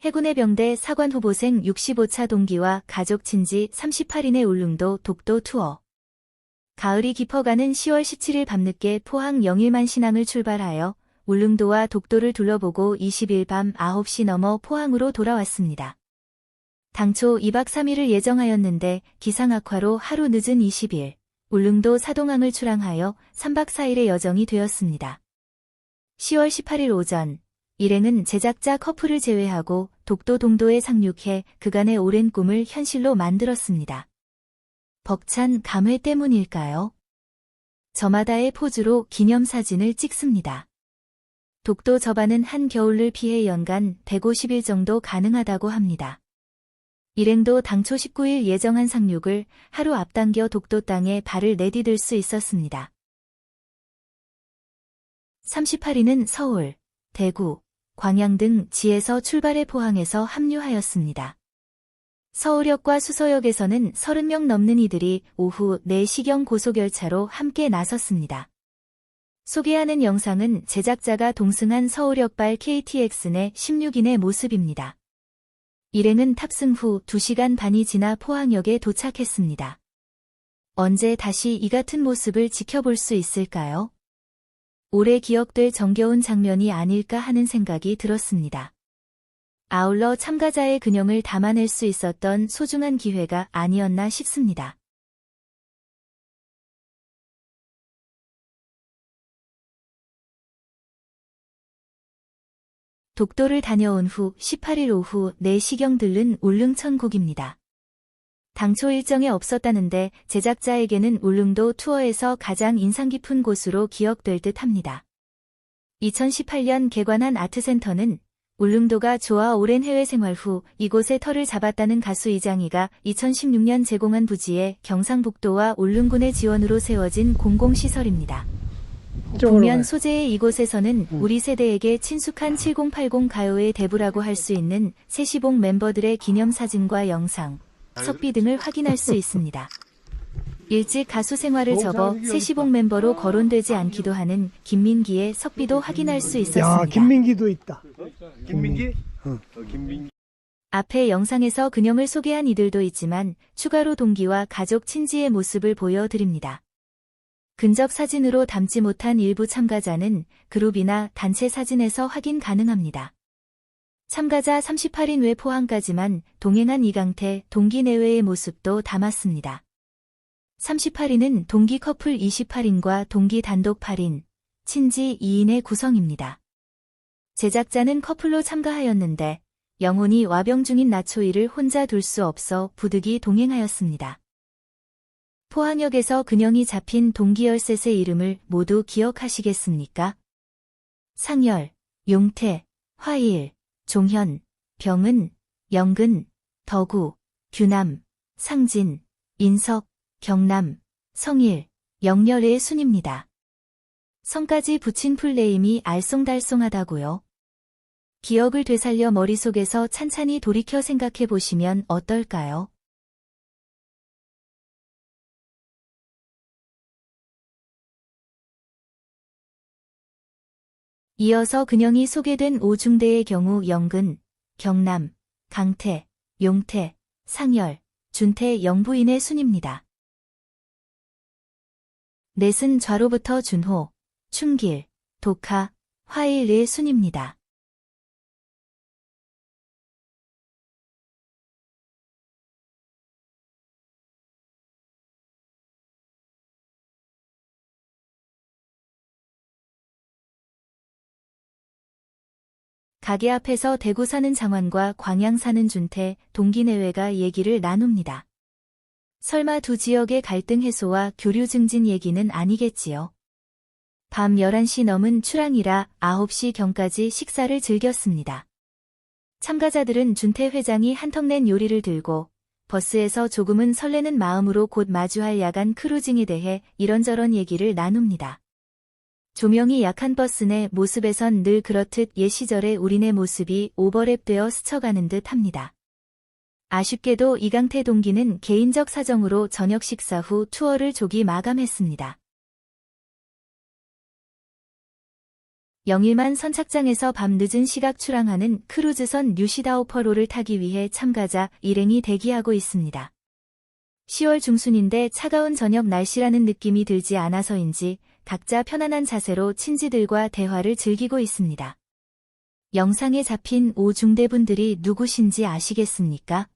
해군의 병대 사관 후보생 65차 동기와 가족 친지 38인의 울릉도 독도 투어. 가을이 깊어가는 10월 17일 밤늦게 포항 영일만 신항을 출발하여 울릉도와 독도를 둘러보고 20일 밤 9시 넘어 포항으로 돌아왔습니다. 당초 2박 3일을 예정하였는데 기상 악화로 하루 늦은 20일, 울릉도 사동항을 출항하여 3박 4일의 여정이 되었습니다. 10월 18일 오전, 일행은 제작자 커플을 제외하고 독도 동도에 상륙해 그간의 오랜 꿈을 현실로 만들었습니다. 벅찬 감회 때문일까요? 저마다의 포즈로 기념사진을 찍습니다. 독도 저반은 한겨울을 피해 연간 150일 정도 가능하다고 합니다. 일행도 당초 19일 예정한 상륙을 하루 앞당겨 독도 땅에 발을 내디딜 수 있었습니다. 38인은 서울, 대구, 광양 등 지에서 출발해 포항에서 합류하였습니다. 서울역과 수서역에서는 30명 넘는 이들이 오후 4시경 고속열차로 함께 나섰습니다. 소개하는 영상은 제작자가 동승한 서울역발 KTX 내 16인의 모습입니다. 일행은 탑승 후 2시간 반이 지나 포항역에 도착했습니다. 언제 다시 이 같은 모습을 지켜볼 수 있을까요? 오래 기억될 정겨운 장면이 아닐까 하는 생각이 들었습니다. 아울러 참가자의 근영을 담아낼 수 있었던 소중한 기회가 아니었나 싶습니다. 독도를 다녀온 후 18일 오후 4시경 들른 울릉천국입니다. 당초 일정에 없었다는데 제작자에게는 울릉도 투어에서 가장 인상 깊은 곳으로 기억될 듯 합니다. 2018년 개관한 아트센터는 울릉도가 좋아 오랜 해외 생활 후 이곳에 터를 잡았다는 가수 이장희가 2016년 제공한 부지에 경상북도와 울릉군의 지원으로 세워진 공공시설입니다. 국면 소재의 이곳에서는 우리 세대에게 친숙한 7080 가요의 대부라고 할 수 있는 세시봉 멤버들의 기념사진과 영상, 석비 등을 확인할 수 있습니다. 일찍 가수 생활을 접어 세시봉 멤버로 거론되지 않기도 하는 김민기의 석비도 확인할 수 있었습니다. 야, 김민기도 있다. 김민기? 김민기. 앞에 영상에서 근영을 소개한 이들도 있지만 추가로 동기와 가족 친지의 모습을 보여드립니다. 근접 사진으로 담지 못한 일부 참가자는 그룹이나 단체 사진에서 확인 가능합니다. 참가자 38인 외 포항까지만 동행한 이강태, 동기 내외의 모습도 담았습니다. 38인은 동기 커플 28인과 동기 단독 8인, 친지 2인의 구성입니다. 제작자는 커플로 참가하였는데 영혼이 와병 중인 나초이를 혼자 둘 수 없어 부득이 동행하였습니다. 포항역에서 근영이 잡힌 동기 13의 이름을 모두 기억하시겠습니까? 상열, 용태, 화일, 종현, 병은, 영근, 덕우, 규남, 상진, 인석, 경남, 성일, 영렬의 순입니다. 성까지 붙인 풀네임이 알쏭달쏭하다고요? 기억을 되살려 머릿속에서 찬찬히 돌이켜 생각해 보시면 어떨까요? 이어서 근영이 소개된 5중대의 경우 영근, 경남, 강태, 용태, 상열, 준태 영부인의 순입니다. 넷은 좌로부터 준호, 충길, 독하, 화일의 순입니다. 가게 앞에서 대구 사는 장환과 광양 사는 준태, 동기 내외가 얘기를 나눕니다. 설마 두 지역의 갈등 해소와 교류 증진 얘기는 아니겠지요. 밤 11시 넘은 출항이라 9시경까지 식사를 즐겼습니다. 참가자들은 준태 회장이 한턱낸 요리를 들고 버스에서 조금은 설레는 마음으로 곧 마주할 야간 크루징에 대해 이런저런 얘기를 나눕니다. 조명이 약한 버스 내 모습에선 늘 그렇듯 옛 시절의 우리네 모습이 오버랩되어 스쳐가는 듯 합니다. 아쉽게도 이강태 동기는 개인적 사정으로 저녁 식사 후 투어를 조기 마감했습니다. 영일만 선착장에서 밤 늦은 시각 출항하는 크루즈선 뉴시다우퍼로를 타기 위해 참가자 일행이 대기하고 있습니다. 10월 중순인데 차가운 저녁 날씨라는 느낌이 들지 않아서인지 각자 편안한 자세로 친지들과 대화를 즐기고 있습니다. 영상에 잡힌 5중대분들이 누구신지 아시겠습니까?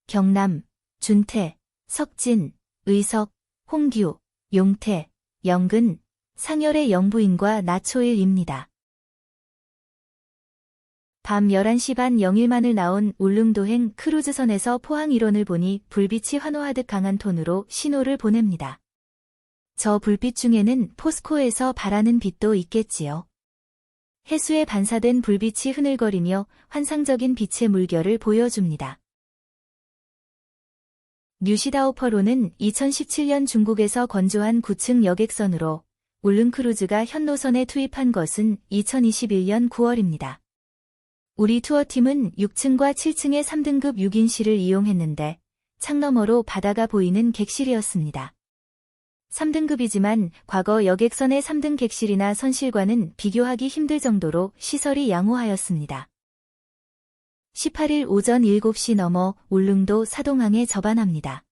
경남, 준태, 석진, 의석, 홍규, 용태, 영근, 상열의 영부인과 나초일입니다. 밤 11시 반 영일만을 나온 울릉도행 크루즈선에서 포항 일원을 보니 불빛이 환호하듯 강한 톤으로 신호를 보냅니다. 저 불빛 중에는 포스코에서 바라는 빛도 있겠지요. 해수에 반사된 불빛이 흐늘거리며 환상적인 빛의 물결을 보여줍니다. 뉴시다우퍼로는 2017년 중국에서 건조한 9층 여객선으로 울릉크루즈가 현 노선에 투입한 것은 2021년 9월입니다. 우리 투어팀은 6층과 7층의 3등급 6인실을 이용했는데 창너머로 바다가 보이는 객실이었습니다. 3등급이지만 과거 여객선의 3등 객실이나 선실과는 비교하기 힘들 정도로 시설이 양호하였습니다. 18일 오전 7시 넘어 울릉도 사동항에 접안합니다.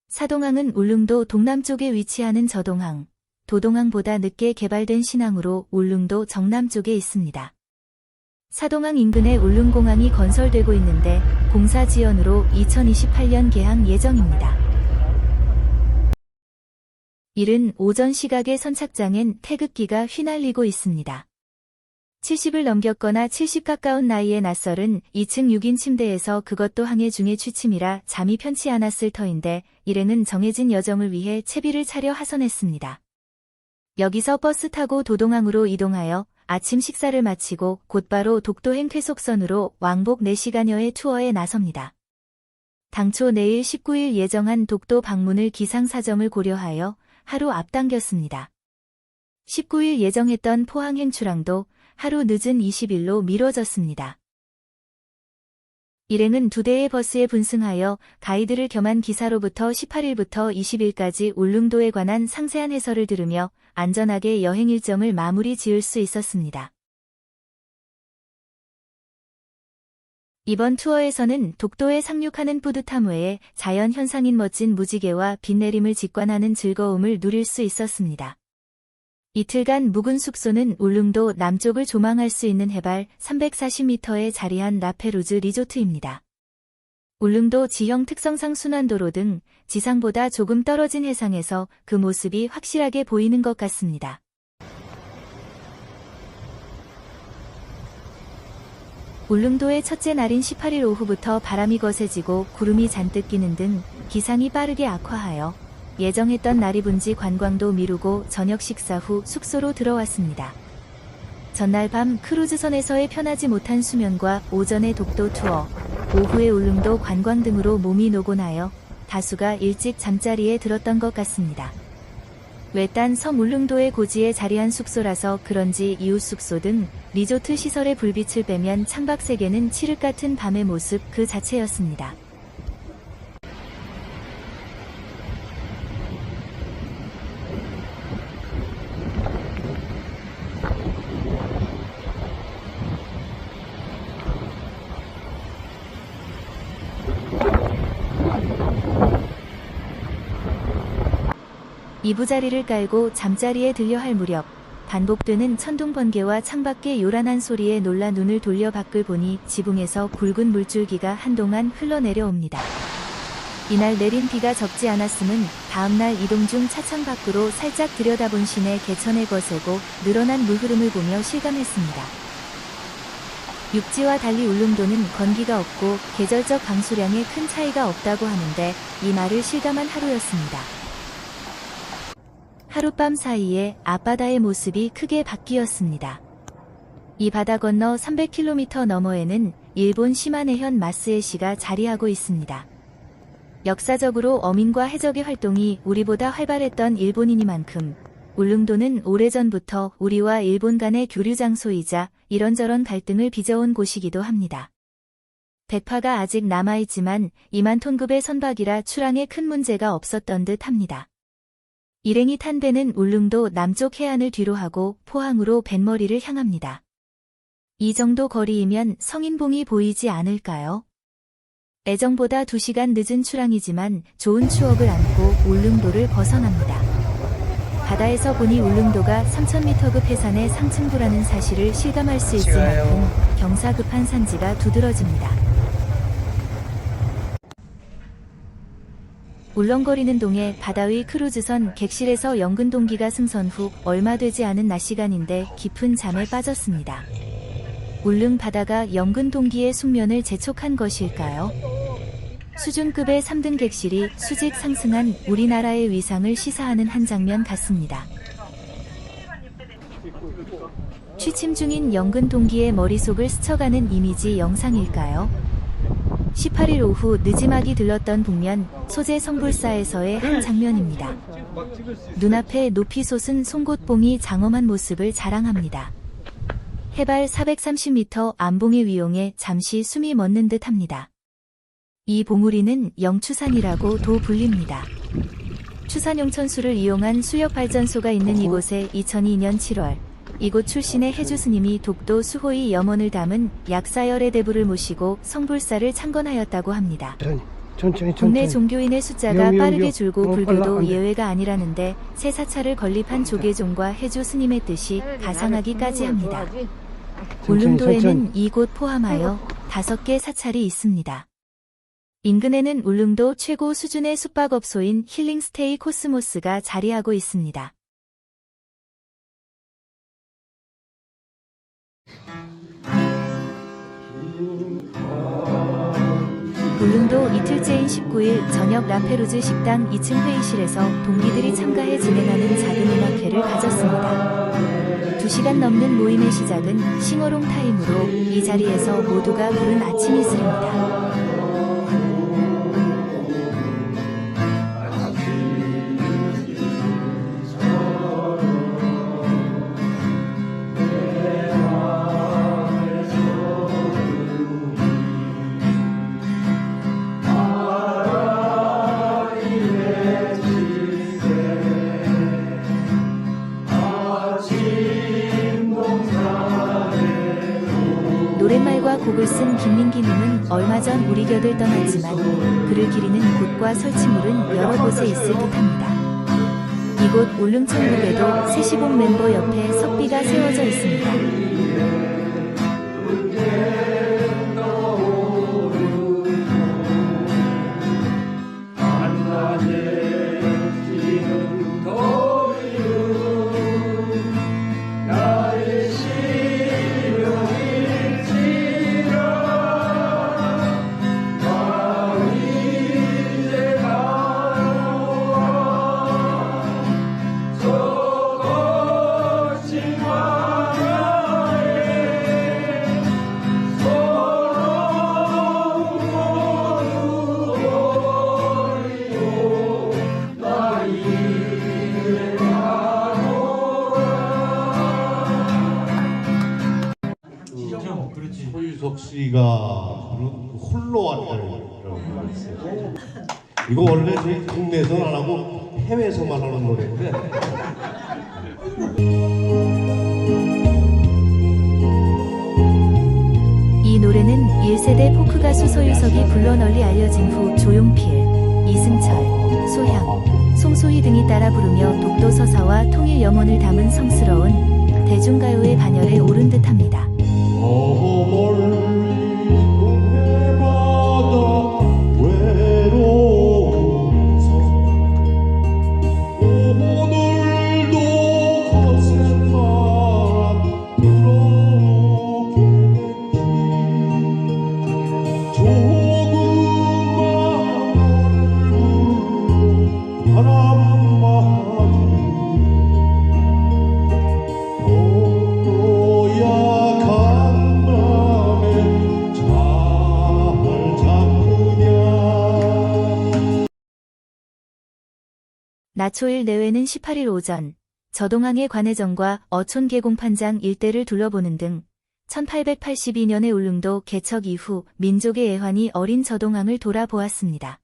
사동항은 울릉도 동남쪽에 위치하는 저동항, 도동항보다 늦게 개발된 신항으로 울릉도 정남쪽에 있습니다. 사동항 인근에 울릉공항이 건설되고 있는데 공사 지연으로 2028년 개항 예정입니다. 이른 오전 시각의 선착장엔 태극기가 휘날리고 있습니다. 70을 넘겼거나 70 가까운 나이의 낯설은 2층 6인 침대에서 그것도 항해 중의 취침이라 잠이 편치 않았을 터인데 일행은 정해진 여정을 위해 채비를 차려 하선했습니다. 여기서 버스 타고 도동항으로 이동하여 아침 식사를 마치고 곧바로 독도행 퇴속선으로 왕복 4시간여의 투어에 나섭니다. 당초 내일 19일 예정한 독도 방문을 기상사정을 고려하여 하루 앞당겼습니다. 19일 예정했던 포항행 출항도 하루 늦은 20일로 미뤄졌습니다. 일행은 2대의 버스에 분승하여 가이드를 겸한 기사로부터 18일부터 20일까지 울릉도에 관한 상세한 해설을 들으며 안전하게 여행 일정을 마무리 지을 수 있었습니다. 이번 투어에서는 독도에 상륙하는 뿌듯함 외에 자연 현상인 멋진 무지개와 빛내림을 직관하는 즐거움을 누릴 수 있었습니다. 이틀간 묵은 숙소는 울릉도 남쪽을 조망할 수 있는 해발 340m에 자리한 라페루즈 리조트입니다. 울릉도 지형 특성상 순환도로 등 지상보다 조금 떨어진 해상에서 그 모습이 확실하게 보이는 것 같습니다. 울릉도의 첫째 날인 18일 오후부터 바람이 거세지고 구름이 잔뜩 끼는 등 기상이 빠르게 악화하여 예정했던 나리분지 관광도 미루고 저녁 식사 후 숙소로 들어왔습니다. 전날 밤 크루즈선에서의 편하지 못한 수면과 오전의 독도 투어, 오후의 울릉도 관광 등으로 몸이 노곤하여 다수가 일찍 잠자리에 들었던 것 같습니다. 외딴 섬 울릉도의 고지에 자리한 숙소라서 그런지 이웃 숙소 등 리조트 시설의 불빛을 빼면 창밖 세계는 칠흑 같은 밤의 모습 그 자체였습니다. 이부자리를 깔고 잠자리에 들려 할 무렵 반복되는 천둥 번개와 창밖의 요란한 소리에 놀라 눈을 돌려 밖을 보니 지붕에서 굵은 물줄기가 한동안 흘러내려옵니다. 이날 내린 비가 적지 않았음은 다음날 이동 중 차창 밖으로 살짝 들여다본 시내 개천에 거세고 늘어난 물흐름을 보며 실감했습니다. 육지와 달리 울릉도는 건기가 없고 계절적 강수량에 큰 차이가 없다고 하는데 이 말을 실감한 하루였습니다. 하룻밤 사이에 앞바다의 모습이 크게 바뀌었습니다. 이 바다 건너 300km 너머에는 일본 시마네현 마스에시가 자리하고 있습니다. 역사적으로 어민과 해적의 활동이 우리보다 활발했던 일본이니만큼 울릉도는 오래전부터 우리와 일본 간의 교류 장소이자 이런저런 갈등을 빚어온 곳이기도 합니다. 백파가 아직 남아있지만 2만 톤급의 선박이라 출항에 큰 문제가 없었던 듯 합니다. 일행이 탄 배는 울릉도 남쪽 해안을 뒤로하고 포항으로 뱃머리를 향합니다. 이 정도 거리이면 성인봉이 보이지 않을까요? 애정보다 2시간 늦은 출항이지만 좋은 추억을 안고 울릉도를 벗어납니다. 바다에서 보니 울릉도가 3000m급 해산의 상층부라는 사실을 실감할 수 있을 만큼 경사급한 산지가 두드러집니다. 울렁거리는 동해 바다 위 크루즈선 객실에서 연근 동기가 승선 후 얼마 되지 않은 낮 시간인데 깊은 잠에 빠졌습니다. 울릉 바다가 연근 동기의 숙면을 재촉한 것일까요? 수준급의 3등 객실이 수직 상승한 우리나라의 위상을 시사하는 한 장면 같습니다. 취침 중인 연근 동기의 머릿속을 스쳐가는 이미지 영상일까요? 18일 오후 느지막이 들렀던 북면 소재 성불사에서의 한 장면입니다. 눈앞에 높이 솟은 송곳봉이 장엄한 모습을 자랑합니다. 해발 430m 안봉의 위용에 잠시 숨이 멎는 듯 합니다. 이 봉우리는 영추산이라고 불립니다. 추산용천수를 이용한 수력발전소가 있는 이곳에 2002년 7월 이곳 출신의 해주 스님이 독도 수호의 염원을 담은 약사열의 대부를 모시고 성불사를 창건하였다고 합니다. 천천히. 국내 종교인의 숫자가 빠르게 줄고 너무 불교도 빨라. 예외가 아니라는데 새 사찰을 건립한 조계종과 해주 스님의 뜻이 가상하기까지 합니다. 울릉도에는 이곳 포함하여 5개 사찰이 있습니다. 인근에는 울릉도 최고 수준의 숙박업소인 힐링스테이 코스모스가 자리하고 있습니다. 울릉도 이틀째인 19일 저녁 라페루즈 식당 2층 회의실에서 동기들이 참가해 진행하는 작은 음악회를 가졌습니다. 2시간 넘는 모임의 시작은 싱어롱 타임으로 이 자리에서 모두가 부른 아침 이슬입니다. 노랫말과 곡을 쓴 김민기님은 얼마 전 우리 곁을 떠났지만 그를 기리는 곳과 설치물은 여러 곳에 있을 듯합니다. 이곳 울릉천국에도 세시봉 멤버 옆에 석비가 세워져 있습니다. 소유석 씨가 부른 홀로 왔다라고 있어요. 이거 원래 저희 국내에서는 안 하고 해외에서만 하는 노래인데 이 노래는 1세대 포크 가수 소유석이 불러 널리 알려진 후 조용필, 이승철, 소형, 송소희 등이 따라 부르며 독도 서사와 통일 염원을 담은 성스러운 대중가요의 반열에 오른 듯합니다. 나초일 내외는 18일 오전 저동항의 관해전과 어촌 계공판장 일대를 둘러보는 등 1882년의 울릉도 개척 이후 민족의 애환이 어린 저동항을 돌아보았습니다.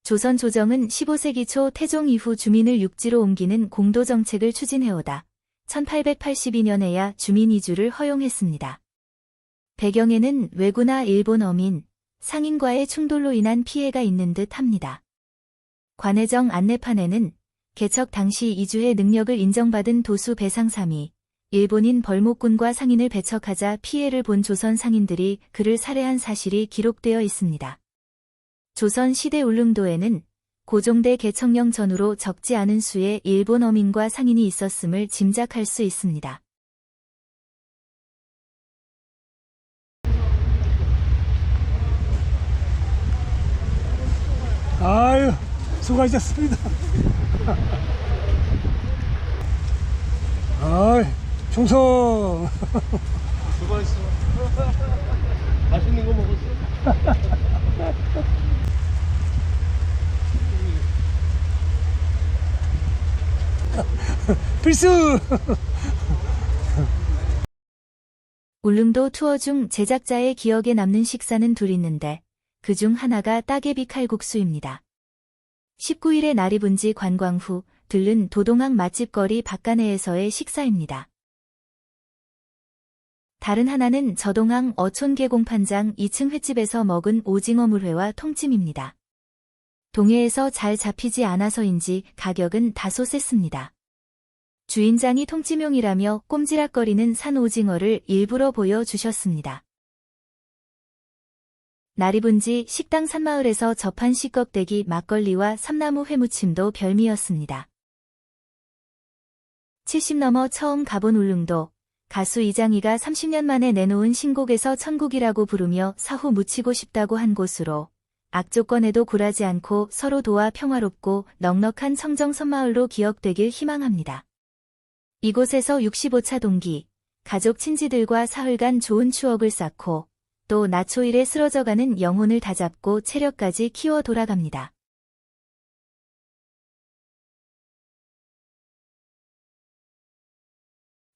조선 조정은 15세기 초 태종 이후 주민을 육지로 옮기는 공도 정책을 추진해오다 1882년에야 주민 이주를 허용했습니다. 배경에는 왜구나 일본 어민, 상인과의 충돌로 인한 피해가 있는 듯 합니다. 관해정 안내판에는 개척 당시 이주의 능력을 인정받은 도수 배상삼이 일본인 벌목군과 상인을 배척하자 피해를 본 조선 상인들이 그를 살해한 사실이 기록되어 있습니다. 조선 시대 울릉도에는 고종대 개척령 전후로 적지 않은 수의 일본 어민과 상인이 있었음을 짐작할 수 있습니다. 아유, 수고하셨습니다. 아이, 충성. 수고했어. 맛있는 거 먹었어? 필수. 울릉도 투어 중 제작자의 기억에 남는 식사는 둘 있는데 그중 하나가 따개비 칼국수입니다. 19일에 나리분지 관광 후 들른 도동항 맛집거리 박간회에서의 식사입니다. 다른 하나는 저동항 어촌계공판장 2층 횟집에서 먹은 오징어 물회와 통찜입니다. 동해에서 잘 잡히지 않아서인지 가격은 다소 셌습니다. 주인장이 통찜용이라며 꼼지락거리는 산 오징어를 일부러 보여주셨습니다. 나리분지 식당 산마을에서 접한 시껍데기 막걸리와 삼나무 회무침도 별미였습니다. 70 넘어 처음 가본 울릉도, 가수 이장희가 30년 만에 내놓은 신곡에서 천국이라고 부르며 사후 묻히고 싶다고 한 곳으로 악조건에도 굴하지 않고 서로 도와 평화롭고 넉넉한 청정섬마을로 기억되길 희망합니다. 이곳에서 65차 동기, 가족 친지들과 사흘간 좋은 추억을 쌓고 또 나초일에 쓰러져가는 영혼을 다잡고 체력까지 키워 돌아갑니다.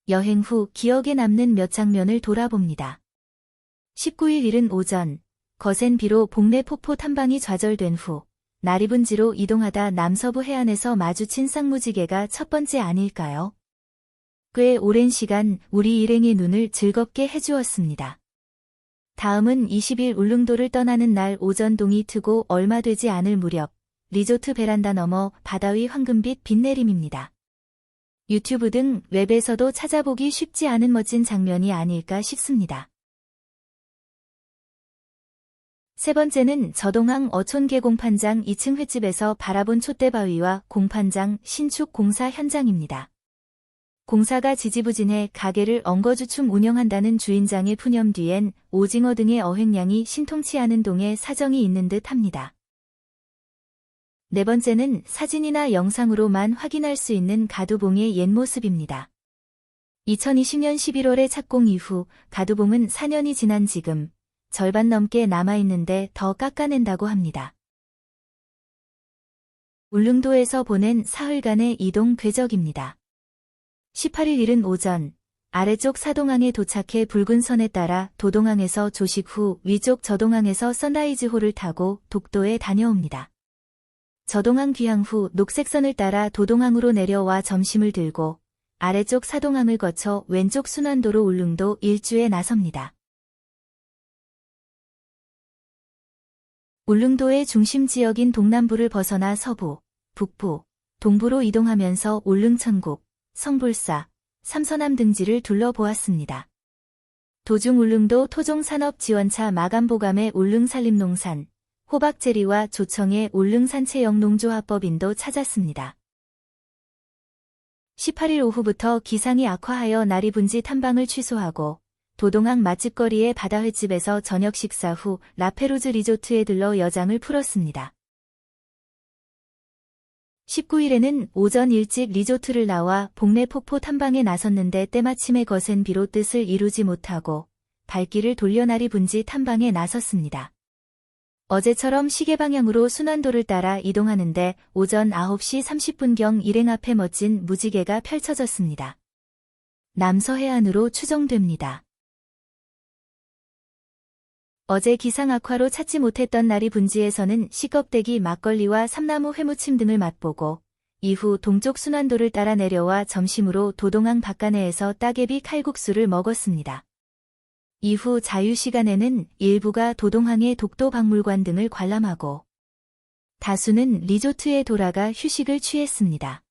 여행 후 기억에 남는 몇 장면을 돌아봅니다. 19일 이른 오전, 거센 비로 복례 폭포 탐방이 좌절된 후 나리분지로 이동하다 남서부 해안에서 마주친 쌍무지개가 첫 번째 아닐까요? 꽤 오랜 시간 우리 일행의 눈을 즐겁게 해주었습니다. 다음은 20일 울릉도를 떠나는 날 오전 동이 트고 얼마 되지 않을 무렵 리조트 베란다 너머 바다 위 황금빛 빛내림입니다. 유튜브 등 웹에서도 찾아보기 쉽지 않은 멋진 장면이 아닐까 싶습니다. 세 번째는 저동항 어촌계공판장 2층 횟집에서 바라본 촛대바위와 공판장 신축 공사 현장입니다. 공사가 지지부진해 가게를 엉거주춤 운영한다는 주인장의 푸념 뒤엔 오징어 등의 어획량이 신통치 않은 동에 사정이 있는 듯 합니다. 네 번째는 사진이나 영상으로만 확인할 수 있는 가두봉의 옛 모습입니다. 2020년 11월에 착공 이후 가두봉은 4년이 지난 지금 절반 넘게 남아있는데 더 깎아낸다고 합니다. 울릉도에서 보낸 사흘간의 이동 궤적입니다. 18일 이른 오전, 아래쪽 사동항에 도착해 붉은 선에 따라 도동항에서 조식 후 위쪽 저동항에서 선라이즈호를 타고 독도에 다녀옵니다. 저동항 귀향 후 녹색선을 따라 도동항으로 내려와 점심을 들고 아래쪽 사동항을 거쳐 왼쪽 순환도로 울릉도 일주에 나섭니다. 울릉도의 중심 지역인 동남부를 벗어나 서부, 북부, 동부로 이동하면서 울릉천국, 성불사, 삼서남 등지를 둘러보았습니다. 도중 울릉도 토종산업지원차 마감보감의 울릉산림농산, 호박제리와 조청의 울릉산채영농조합법인도 찾았습니다. 18일 오후부터 기상이 악화하여 나리분지 탐방을 취소하고 도동항 맛집거리의 바다횟집에서 저녁 식사 후 라페로즈 리조트에 들러 여장을 풀었습니다. 19일에는 오전 일찍 리조트를 나와 복례 폭포 탐방에 나섰는데 때마침에 거센 비로 뜻을 이루지 못하고 발길을 돌려 나리분지 탐방에 나섰습니다. 어제처럼 시계 방향으로 순환도를 따라 이동하는데 오전 9시 30분경 일행 앞에 멋진 무지개가 펼쳐졌습니다. 남서해안으로 추정됩니다. 어제 기상 악화로 찾지 못했던 나리 분지에서는 시껍데기 막걸리와 삼나무 회무침 등을 맛보고 이후 동쪽 순환도를 따라 내려와 점심으로 도동항 박간회에서 따개비 칼국수를 먹었습니다. 이후 자유시간에는 일부가 도동항의 독도박물관 등을 관람하고 다수는 리조트에 돌아가 휴식을 취했습니다.